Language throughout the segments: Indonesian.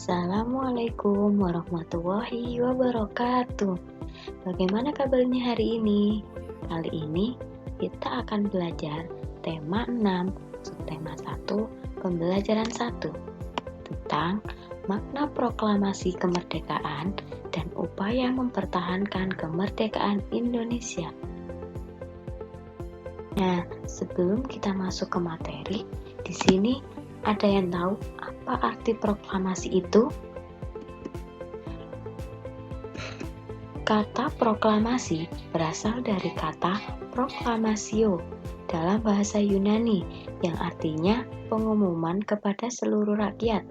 Assalamualaikum warahmatullahi wabarakatuh. Bagaimana kabarnya hari ini? Kali ini kita akan belajar tema 6, subtema 1, pembelajaran 1 tentang makna proklamasi kemerdekaan dan upaya mempertahankan kemerdekaan Indonesia. Nah, sebelum kita masuk ke materi, di sini ada yang tahu apa arti proklamasi itu? Kata proklamasi berasal dari kata proklamasio dalam bahasa Yunani yang artinya pengumuman kepada seluruh rakyat.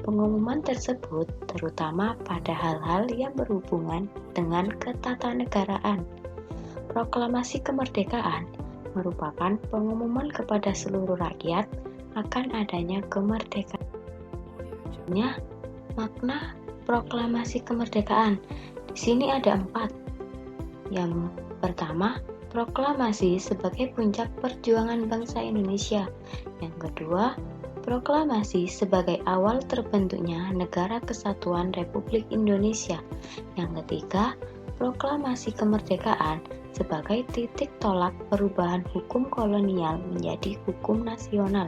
Pengumuman tersebut terutama pada hal-hal yang berhubungan dengan ketatanegaraan. Proklamasi kemerdekaan merupakan pengumuman kepada seluruh rakyat akan adanya kemerdekaan. Makna proklamasi kemerdekaan di sini ada 4. Yang pertama, proklamasi sebagai puncak perjuangan bangsa Indonesia. Yang kedua, proklamasi sebagai awal terbentuknya Negara Kesatuan Republik Indonesia. Yang ketiga, proklamasi kemerdekaan sebagai titik tolak perubahan hukum kolonial menjadi hukum nasional.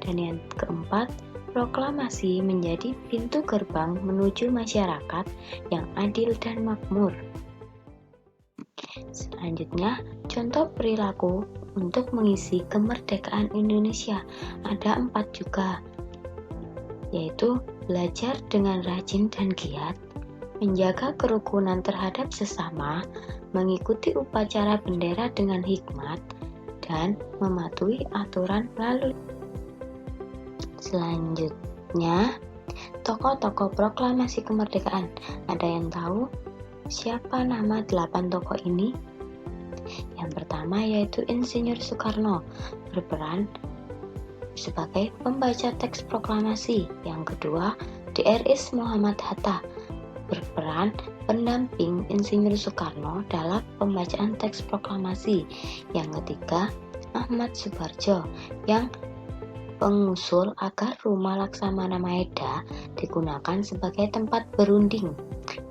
Dan yang keempat, proklamasi menjadi pintu gerbang menuju masyarakat yang adil dan makmur. Selanjutnya, contoh perilaku untuk mengisi kemerdekaan Indonesia ada 4 juga, yaitu belajar dengan rajin dan giat, menjaga kerukunan terhadap sesama, mengikuti upacara bendera dengan hikmat, dan mematuhi aturan lalu. Selanjutnya, tokoh-tokoh proklamasi kemerdekaan. Ada yang tahu siapa nama 8 tokoh ini? Yang pertama yaitu Insinyur Soekarno, berperan sebagai pembaca teks proklamasi. Yang kedua, Drs. Muhammad Hatta, berperan pendamping Insinyur Soekarno dalam pembacaan teks proklamasi. Yang ketiga, Ahmad Subarjo, yang pengusul agar Rumah Laksamana Maeda digunakan sebagai tempat berunding.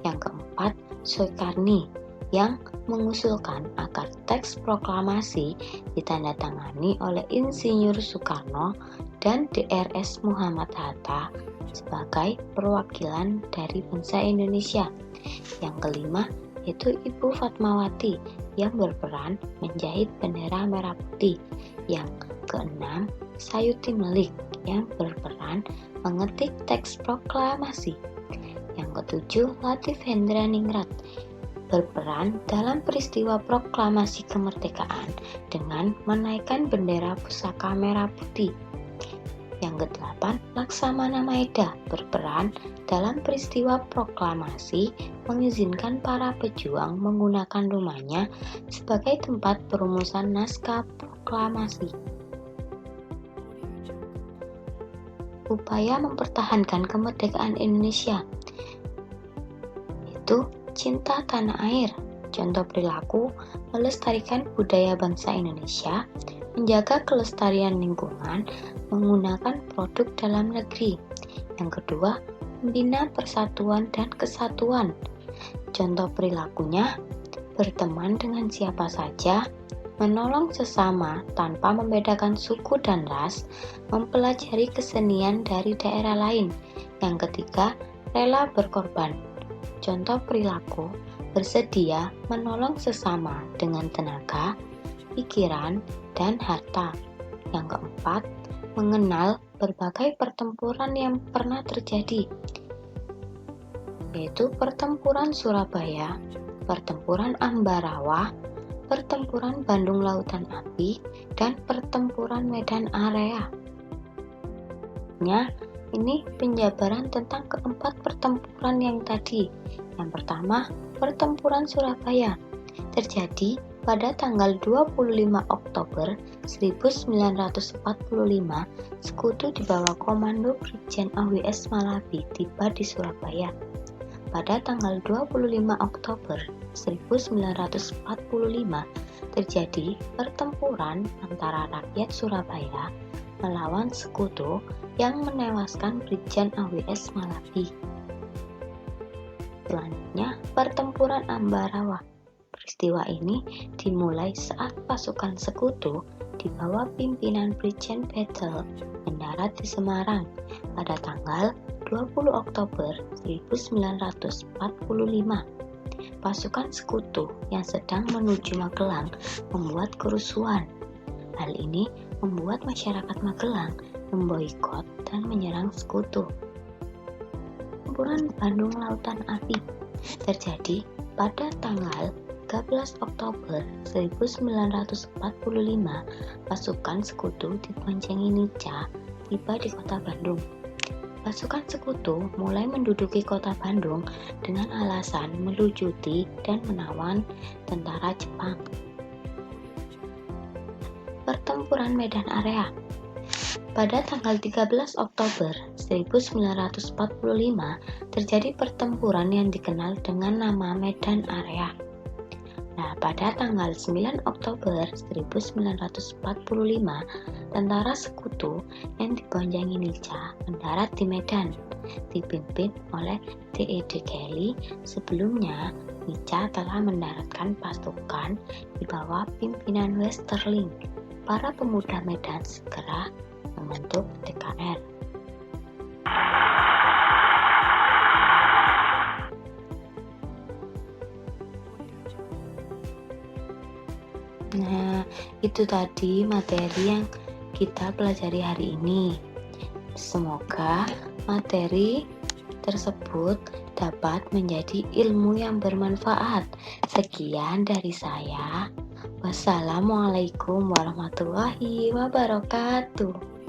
Yang keempat, Soekarni, yang mengusulkan agar teks proklamasi ditandatangani oleh Insinyur Soekarno dan Drs. Muhammad Hatta sebagai perwakilan dari bangsa Indonesia. Yang kelima, yaitu Ibu Fatmawati, yang berperan menjahit bendera merah putih. Yang keenam, Sayuti Melik, yang berperan mengetik teks proklamasi. Yang ketujuh, Latif Hendraningrat, berperan dalam peristiwa proklamasi kemerdekaan dengan menaikkan bendera pusaka merah putih. Yang kedelapan, Laksamana Maeda, berperan dalam peristiwa proklamasi mengizinkan para pejuang menggunakan rumahnya sebagai tempat perumusan naskah proklamasi. Upaya mempertahankan kemerdekaan Indonesia itu cinta tanah air. Contoh perilaku melestarikan budaya bangsa Indonesia, menjaga kelestarian lingkungan, menggunakan produk dalam negeri. Yang kedua, membina persatuan dan kesatuan. Contoh perilakunya berteman dengan siapa saja, menolong sesama tanpa membedakan suku dan ras, mempelajari kesenian dari daerah lain. Yang ketiga, rela berkorban. Contoh perilaku bersedia menolong sesama dengan tenaga, pikiran, dan harta. Yang keempat, mengenal berbagai pertempuran yang pernah terjadi, yaitu pertempuran Surabaya, pertempuran Ambarawa, pertempuran Bandung Lautan Api, dan pertempuran Medan Area. Ini penjabaran tentang keempat pertempuran yang tadi. Yang pertama, pertempuran Surabaya terjadi pada tanggal 25 Oktober 1945. Sekutu di bawah komando Brigjen AWS Malabi tiba di Surabaya. Pada tanggal 25 Oktober 1945 terjadi pertempuran antara rakyat Surabaya melawan sekutu yang menewaskan Brigjen AWS Malabi. Selanjutnya, pertempuran Ambarawa. Peristiwa ini dimulai saat pasukan sekutu di bawah pimpinan Brigjen Battle mendarat di Semarang pada tanggal 20 Oktober 1945. Pasukan sekutu yang sedang menuju Magelang membuat kerusuhan. Hal ini membuat masyarakat Magelang memboikot dan menyerang sekutu. Pertempuran Bandung Lautan Api terjadi pada tanggal 13 Oktober 1945. Pasukan sekutu diboncengi Nica tiba di kota Bandung. Pasukan sekutu mulai menduduki kota Bandung dengan alasan melucuti dan menawan tentara Jepang. Pertempuran Medan Area. Pada tanggal 13 Oktober 1945 terjadi pertempuran yang dikenal dengan nama Medan Area. Nah, pada tanggal 9 Oktober 1945, tentara sekutu yang diboncengi Nica mendarat di Medan, dipimpin oleh D.E.D. Kelly. Sebelumnya, Nica telah mendaratkan pasukan di bawah pimpinan Westerling. Para pemuda Medan segera membentuk DKR. Nah, itu tadi materi yang kita pelajari hari ini. Semoga materi tersebut dapat menjadi ilmu yang bermanfaat. Sekian dari saya. Wassalamualaikum warahmatullahi wabarakatuh.